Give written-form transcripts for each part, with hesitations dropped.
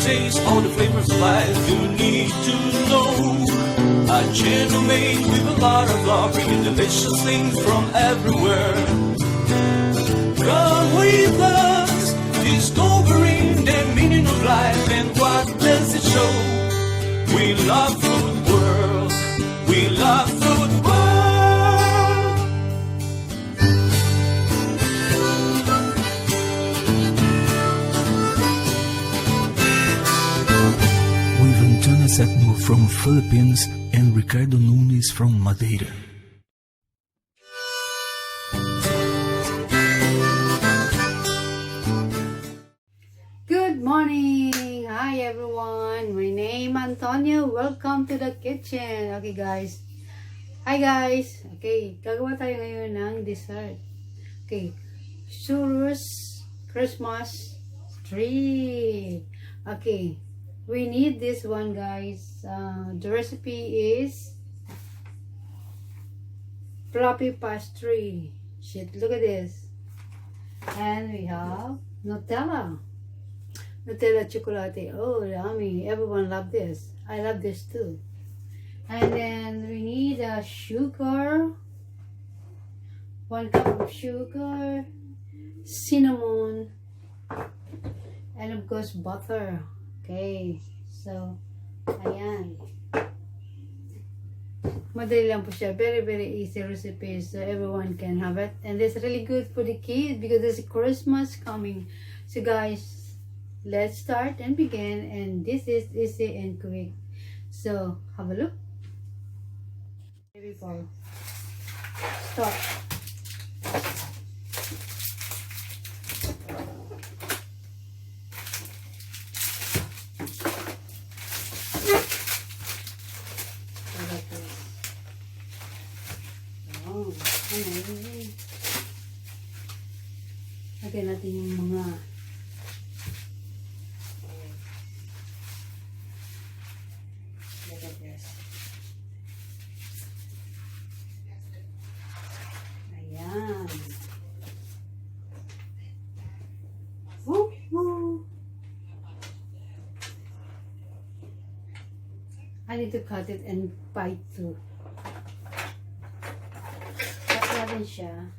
taste all the flavors of life you need to know. A gentle maid with a lot of love, bringing delicious things from everywhere. Come with us, discovering the meaning of life and what does it show. We love food world, we love food world. With Antonia Septimo from Philippines and Ricardo Nunes from Madeira. Good morning! Hi everyone! My name is Antonia. Welcome to the kitchen. Okay guys. Hi guys! Okay, gagawa tayo ngayon ng dessert. Okay, Churro Christmas Tree. Okay, we need this one guys. The recipe is fluffy pastry. Shit, look at this. And we have Nutella chocolate. Oh, yummy. Everyone love this. I love this too. And then we need sugar, 1 cup of sugar, cinnamon, and of course butter. Okay, so ayan, madali lang po siya. Very easy recipe, so everyone can have it, and it's really good for the kids because there's Christmas coming. So guys, let's start and begin, and this is easy and quick. So have a look. Before start. Oh, lagyan natin yung mga ayan. Woo, woo. I need to cut it and bite too. Cut natin siya.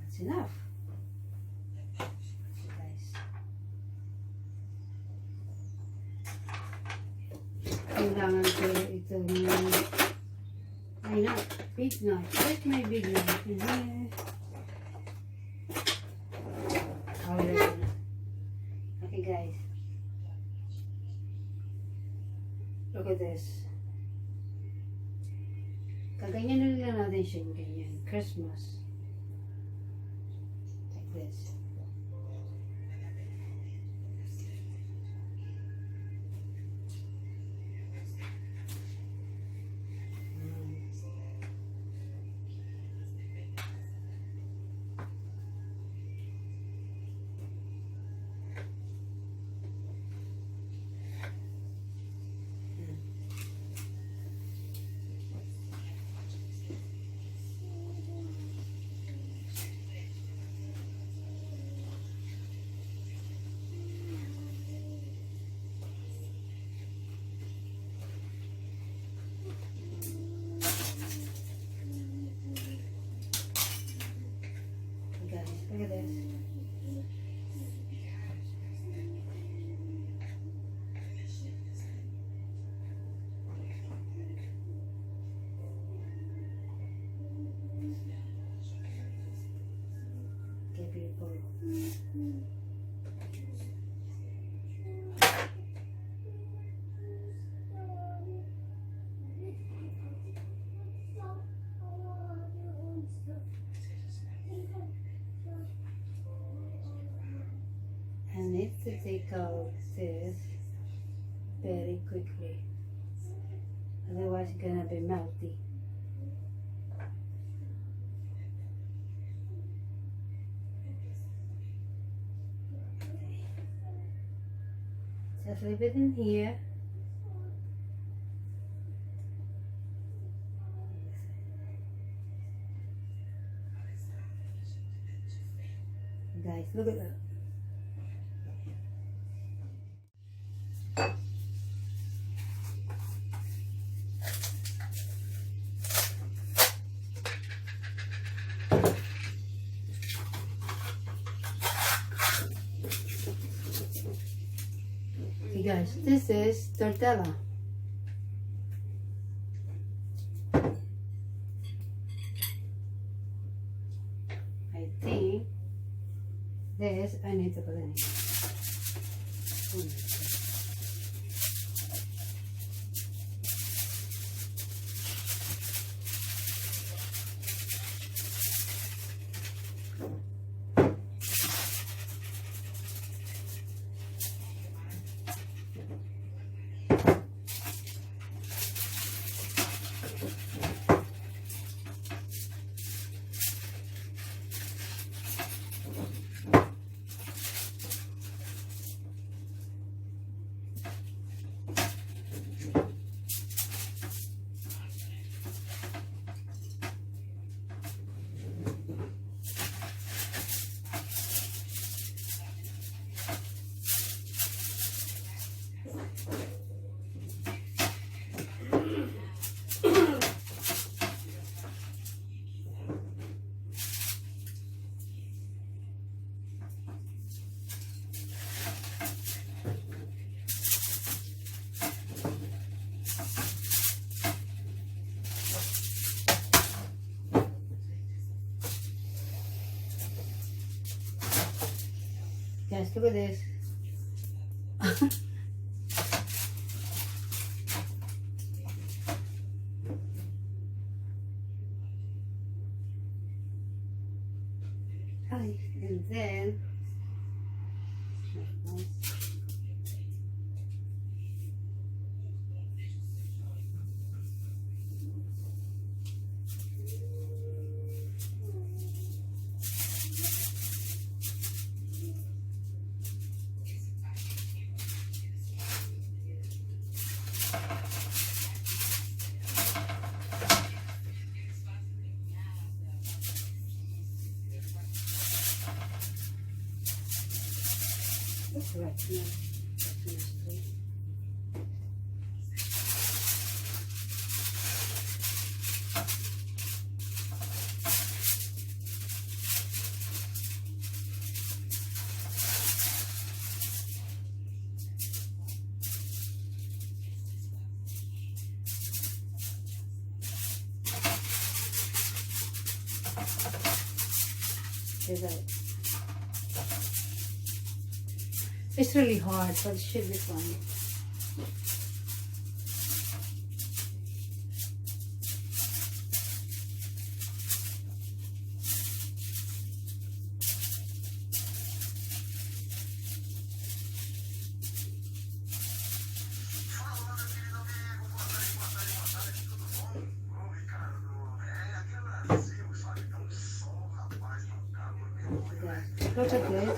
That's enough. Kailangan ko itong big knife. Where's my big knife? In here. Okay guys. Look at this. Kaganyan na lang natin siya. Ganyan. Christmas. Like this. Look at this. Okay, beautiful. I need to take out this very quickly, otherwise it's gonna be melty. Just leave it in here. guys, look at that. Okay guys, this is tortilla. I think this I need to put in here. Guys, look at this. And then that's right. Yeah. It's really hard, but it should be fun. Look at this.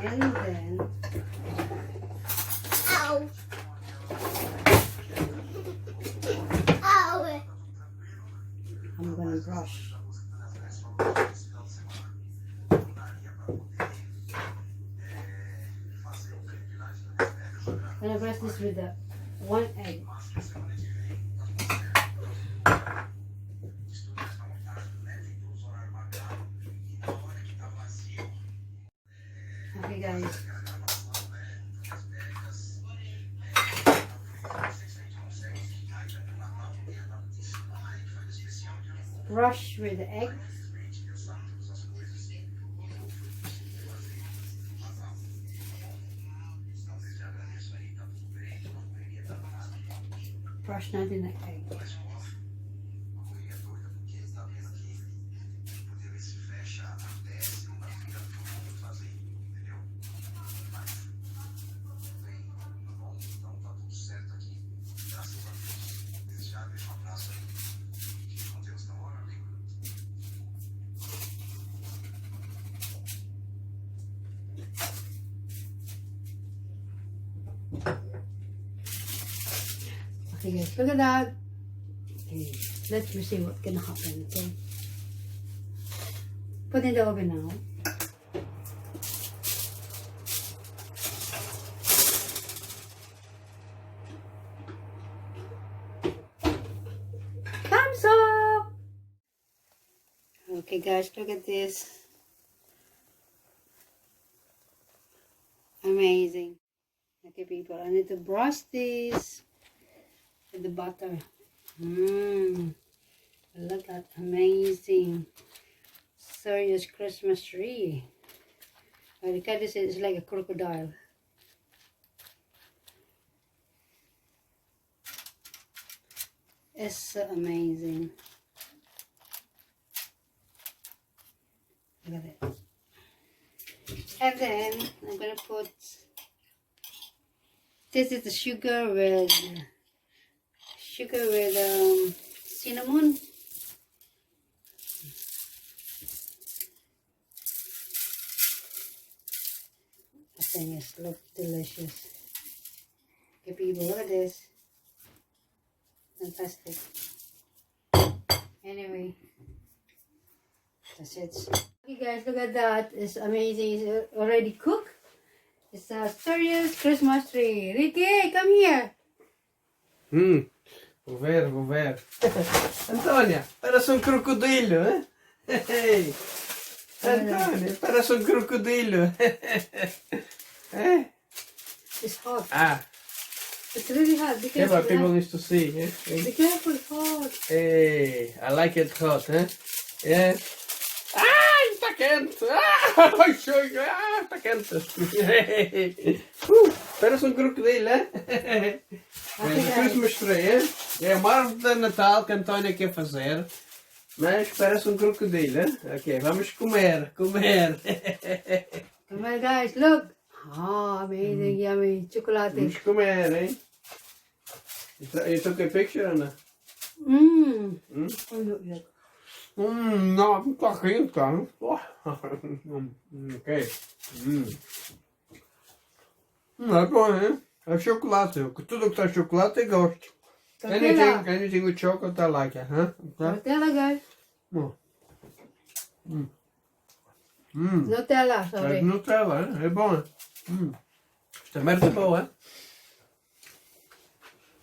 And then, I'm gonna brush. I'm gonna brush this with the 1 egg. Okay, guys. Brush with the egg. Brush natin na egg. Okay guys, look at that. Okay, let's see what's gonna happen, okay? Put in the oven now. Thumbs up! Okay guys, look at this. Amazing. Okay people, I need to brush this with the butter. Look at amazing. Serious Christmas tree. Ricardo said it's like a crocodile. It's so amazing. Look at it. And then I'm gonna put, this is the sugar with cinnamon. I think it looks delicious. Okay people, look at this. Fantastic. Anyway, that's it. Okay guys, look at that. It's amazing. It's already cooked. It's a serious Christmas tree. Ricky, come here. Vou ver. Antônia, parece crocodilo, hein? Hey. Antônia, parece crocodilo. It's hot. Ah, It's really hot. Be yeah, careful. but people need to see, eh? Be careful, it's hot. Hey, I like it hot, huh? Yeah. Ah, está quente! Ah, está quente! Parece crocodilo, hein? É Christmas tree, hein? É uma árvore de Natal que a Antônia quer fazer, mas parece crocodilo, hein? Ok, vamos comer. Come on, guys, look. Oh, amazing, yummy. Chocolate. Vamos comer, hein? You took a picture, Ana? Oh, look, look. Não, está quente, cara. Ok. É bom, hein? É chocolate. Tudo que está chocolate eu gosto. Anything with chocolate I like it, huh? Nutella, guys. Nutella, É sorry. Nutella, hein? É bom, hein? Esta merda é boa, hein?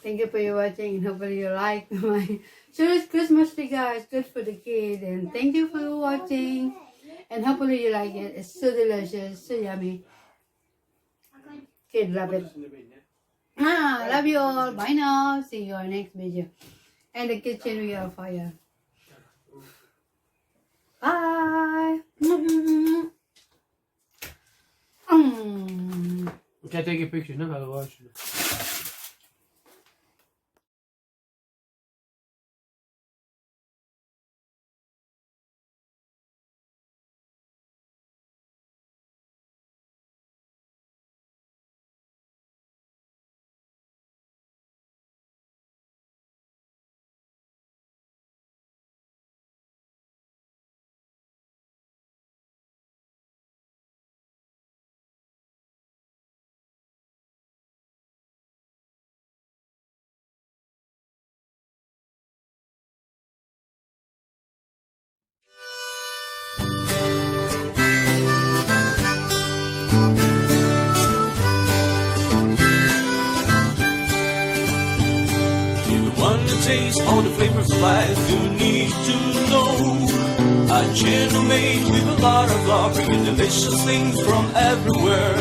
Thank you for your watching. Hopefully you like my serious Christmas tree, guys. Good for the kid. And thank you for watching. And hopefully you like it. It's so delicious, so yummy. Kid love it. Love you all. Bye now. See you on next video. And the kitchen we are fire. Bye. Can I take a picture? No, I'll watch it. Taste all the flavors of life you need to know. A channel made with a lot of love, bringing delicious things from everywhere.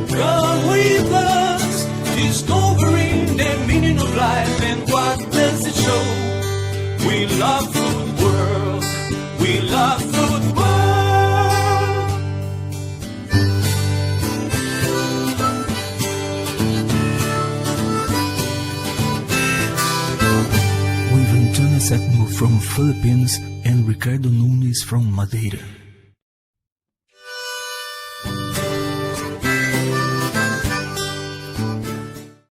Come with us, discovering the meaning of life and what does it show. We love food world, we love food world. Septimo from Philippines and Ricardo Nunes from Madeira.